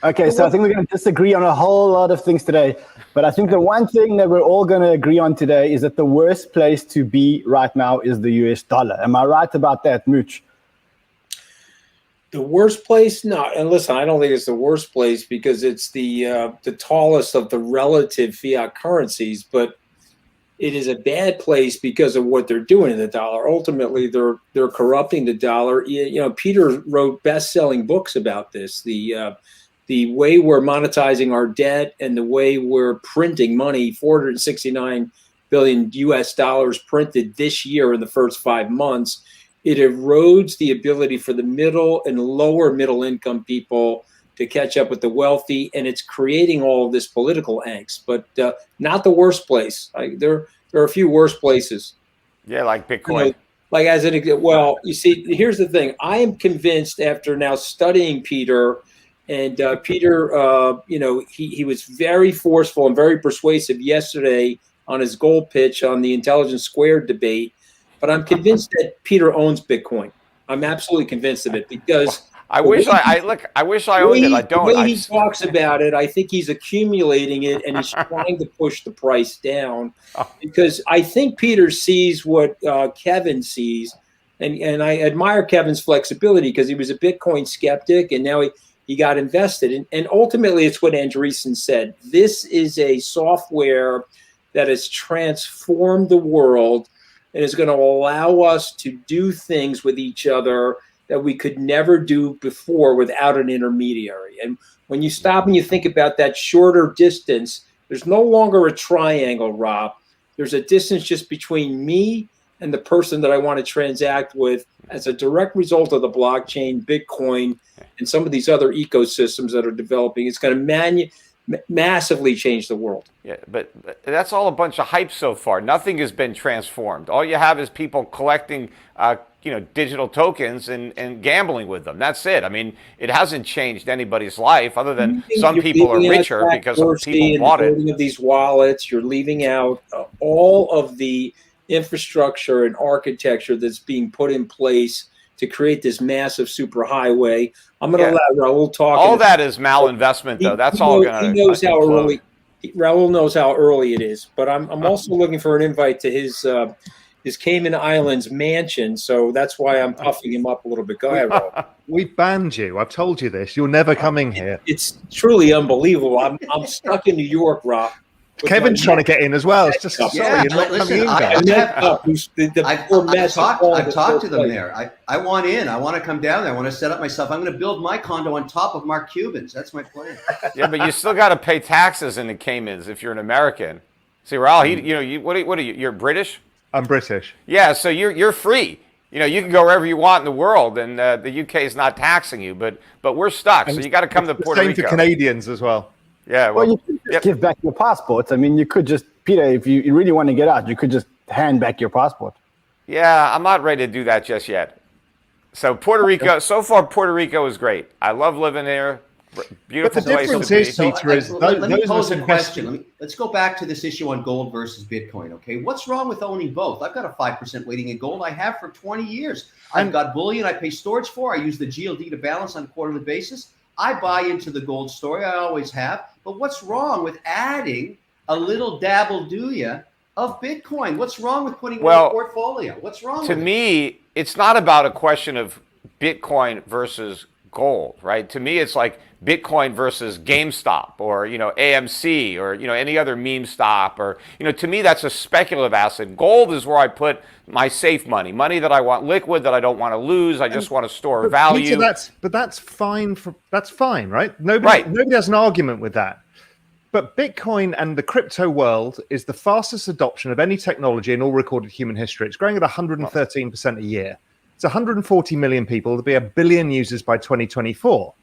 Okay, so I think we're going to disagree on a whole lot of things today. But I think the one thing that we're all going to agree on today is that the worst place to be right now is the US dollar. Am I right about that, Mooch? The worst place? No. And listen, I don't think it's the worst place because it's the tallest of the relative fiat currencies. But it is a bad place because of what they're doing to the dollar. Ultimately, they're corrupting the dollar. You know, Peter wrote best-selling books about this. The way we're monetizing our debt and the way we're printing money, 469 billion US dollars printed this year in the first 5 months, it erodes the ability for the middle and lower middle income people to catch up with the wealthy, and it's creating all of this political angst, but not the worst place. There are a few worse places. Yeah, like Bitcoin. You know, like as an well, you see, here's the thing. I am convinced after now studying Peter, and Peter, you know, he was very forceful and very persuasive yesterday on his gold pitch on the Intelligence Squared debate. But I'm convinced that Peter owns Bitcoin. I'm absolutely convinced of it because I wish I owned it. I don't. The way he talks about it, I think he's accumulating it and he's trying to push the price down because I think Peter sees what Kevin sees. And I admire Kevin's flexibility because he was a Bitcoin skeptic and now he got invested. And ultimately, it's what Andreessen said. This is a software that has transformed the world and is going to allow us to do things with each other that we could never do before without an intermediary. And when you stop and you think about that shorter distance, there's no longer a triangle, Rob. There's a distance just between me and the person that I want to transact with as a direct result of the blockchain, Bitcoin, and some of these other ecosystems that are developing. It's going to massively change the world. Yeah, but that's all a bunch of hype so far. Nothing has been transformed. All you have is people collecting, digital tokens and gambling with them. That's it. I mean, it hasn't changed anybody's life other than some people are richer because people bought it. Of these wallets, you're leaving out all of the infrastructure and architecture that's being put in place to create this massive superhighway. I'm going to let Raoul talk. All that is malinvestment, though. That's all going to. He knows how early. Raoul knows how early it is. But I'm also looking for an invite to his Cayman Islands mansion, so that's why I'm puffing him up a little bit. Go ahead, Raoul. We banned you. I've told you this. You're never coming here. It's truly unbelievable. I'm stuck in New York, Rob. Kevin's trying to get in as well. It's just sorry, you're not coming in, guys. I've talked to them there. I want in. I want to come down there. I want to set up myself. I'm going to build my condo on top of Mark Cuban's. That's my plan. Yeah, but you still got to pay taxes in the Caymans if you're an American. See, Raoul, what are you? You're British? I'm British. Yeah, so you're free. You know, you can go wherever you want in the world, and the UK is not taxing you. But we're stuck. So you got to come to Puerto Rico. Same for Canadians as well. Yeah, well you could just give back your passports. I mean, you could just, Peter, if you really want to get out, you could just hand back your passport. Yeah, I'm not ready to do that just yet. So Puerto Rico, so far Puerto Rico is great. I love living there. Beautiful but the place difference to be. is, Peter, is let me pose a question. Let's go back to this issue on gold versus Bitcoin, okay? What's wrong with owning both? I've got a 5% weighting in gold. I have for 20 years. I've got bullion I pay storage for. I use the GLD to balance on a quarterly basis. I buy into the gold story. I always have. But what's wrong with adding a little dabble, do ya, of Bitcoin? What's wrong with putting it in a portfolio? What's wrong with it? To me, it's not about a question of Bitcoin versus gold, right? To me, it's like Bitcoin versus GameStop or, AMC or, any other meme stop or, to me, that's a speculative asset. Gold is where I put my safe money that I want liquid, that I don't want to lose. I just want to store value. Peter, that's fine. That's fine, right? Nobody has an argument with that. But Bitcoin and the crypto world is the fastest adoption of any technology in all recorded human history. It's growing at 113% a year. It's 140 million people. There'll be 1 billion users by 2024.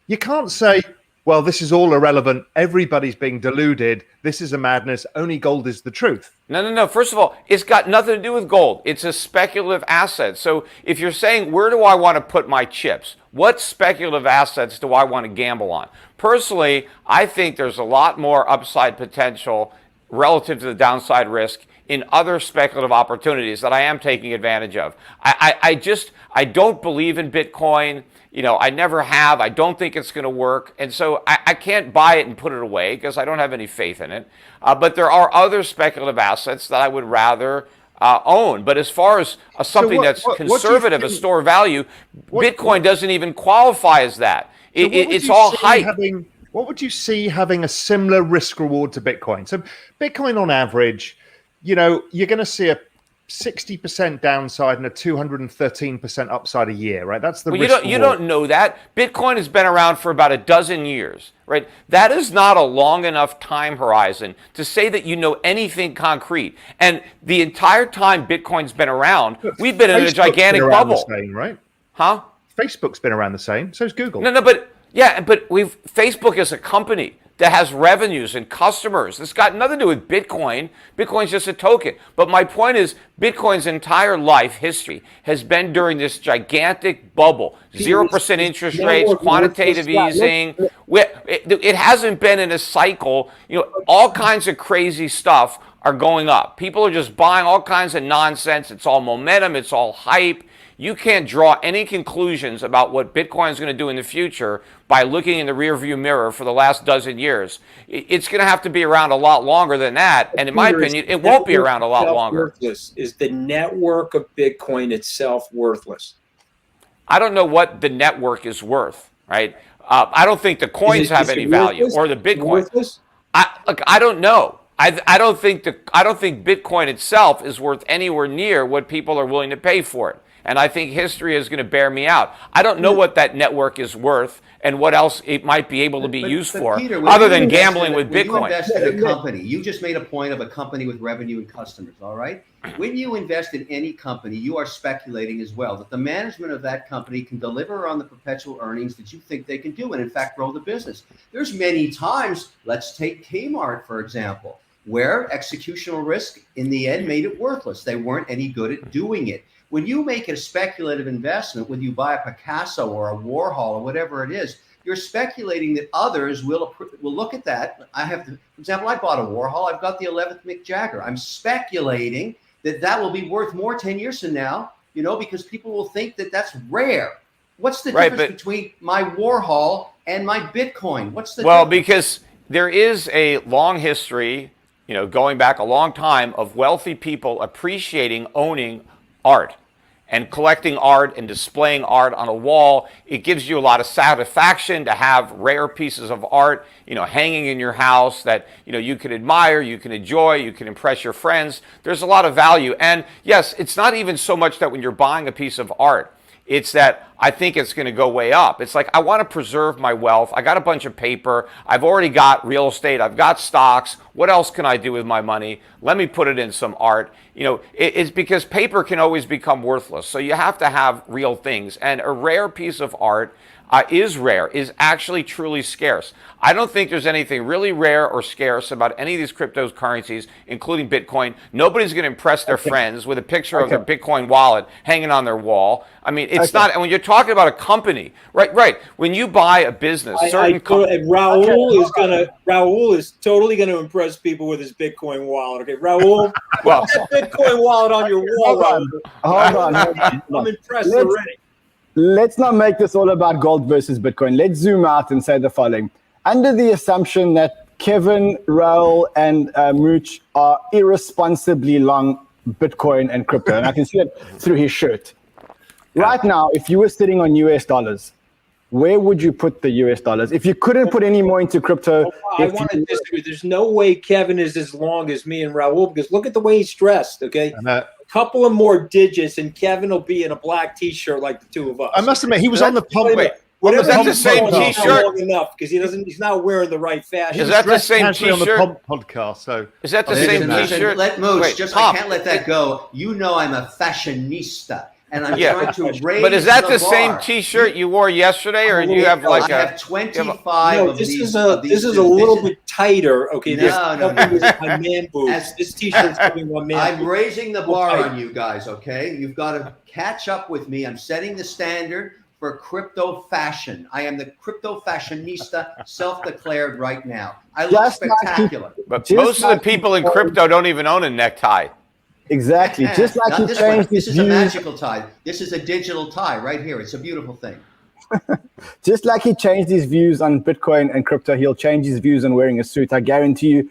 You can't say, well, this is all irrelevant. Everybody's being deluded. This is a madness. Only gold is the truth. No. First of all, it's got nothing to do with gold. It's a speculative asset. So if you're saying, where do I want to put my chips? What speculative assets do I want to gamble on? Personally, I think there's a lot more upside potential relative to the downside risk in other speculative opportunities that I am taking advantage of. I don't believe in Bitcoin. I never have. I don't think it's going to work. And so I can't buy it and put it away because I don't have any faith in it. But there are other speculative assets that I would rather own. But as far as something that's conservative, a store of value, Bitcoin doesn't even qualify as that. It's all hype. What would you see having a similar risk reward to Bitcoin? So Bitcoin on average, you're going to see a 60% downside and a 213% upside a year, right? That's the risk. You don't know that. Bitcoin has been around for about a dozen years, right? That is not a long enough time horizon to say that you know anything concrete. And the entire time Bitcoin's been around, we've been in a gigantic bubble. The same, right? Huh? Facebook's been around the same. So's Google. No, but Facebook is a company that has revenues and customers. It's got nothing to do with Bitcoin. Bitcoin's just a token. But my point is, Bitcoin's entire life history has been during this gigantic bubble. 0% interest rates, quantitative easing. It hasn't been in a cycle. All kinds of crazy stuff are going up. People are just buying all kinds of nonsense. It's all momentum. It's all hype. You can't draw any conclusions about what Bitcoin is going to do in the future by looking in the rearview mirror for the last dozen years. It's going to have to be around a lot longer than that. And in my opinion, it won't be around a lot longer. Is the network of Bitcoin itself worthless? I don't know what the network is worth, right? I don't think the coins have any value or the Bitcoin. I don't know. I don't think Bitcoin itself is worth anywhere near what people are willing to pay for it. And I think history is going to bear me out. I don't know what that network is worth and what else it might be able to be used for, Peter, other than gambling with Bitcoin. Bitcoin. You invest in a company. You just made a point of a company with revenue and customers, all right? When you invest in any company, you are speculating as well that the management of that company can deliver on the perpetual earnings that you think they can do and, in fact, grow the business. There's many times, let's take Kmart, for example, where executional risk in the end made it worthless. They weren't any good at doing it. When you make a speculative investment, when you buy a Picasso or a Warhol or whatever it is, you're speculating that others will look at that. For example, I bought a Warhol. I've got the 11th Mick Jagger. I'm speculating that will be worth more 10 years from now, because people will think that that's rare. What's the difference between my Warhol and my Bitcoin? What's the difference? Because there is a long history, going back a long time, of wealthy people appreciating owning art and collecting art and displaying art on a wall. It gives you a lot of satisfaction to have rare pieces of art, hanging in your house that, you can admire, you can enjoy, you can impress your friends. There's a lot of value. And yes, it's not even so much that when you're buying a piece of art, it's that I think it's going to go way up. It's like, I want to preserve my wealth. I got a bunch of paper. I've already got real estate. I've got stocks. What else can I do with my money? Let me put it in some art. It's because paper can always become worthless. So you have to have real things. And a rare piece of art is actually truly scarce. I don't think there's anything really rare or scarce about any of these cryptocurrencies, including Bitcoin. Nobody's going to impress their friends with a picture of their Bitcoin wallet hanging on their wall. I mean, it's not. And when you're talking about a company, right? When you buy a business, Raoul is totally going to impress people with his Bitcoin wallet. Okay, Raoul, well, that Bitcoin wallet on your wall. Hold on. I'm impressed already. Let's not make this all about gold versus Bitcoin. Let's zoom out and say the following. Under the assumption that Kevin, Raoul, and Mooch are irresponsibly long Bitcoin and crypto, and I can see it through his shirt. Right now, if you were sitting on US dollars, where would you put the US dollars? If you couldn't put any more into crypto. I want to disagree. There's no way Kevin is as long as me and Raoul, because look at the way he's dressed, okay? Couple of more digits and Kevin will be in a black t-shirt like the two of us. I must admit, he was on the pump. Was that the same t-shirt? Long enough because he's not wearing the right fashion. Is that the same t-shirt on the pump podcast? So is that the same t-shirt? Let Mooch. I can't let that go. I'm a fashionista. And I'm trying to raise. But is that the bar. same T-shirt you wore yesterday, or do you have like I have 25 of these. This is a little bit tighter. Okay, no. My man boobs. This T-shirt's giving my man. I'm raising the bar on you guys. Okay, you've got to catch up with me. I'm setting the standard for crypto fashion. I am the crypto fashionista, self-declared right now. I look spectacular. But most of the people in crypto don't even own a necktie. Exactly. Just like Not he this one. changed This his is a views. magical tie. This is a digital tie right here. It's a beautiful thing. Just like he changed his views on Bitcoin and crypto, he'll change his views on wearing a suit. I guarantee you,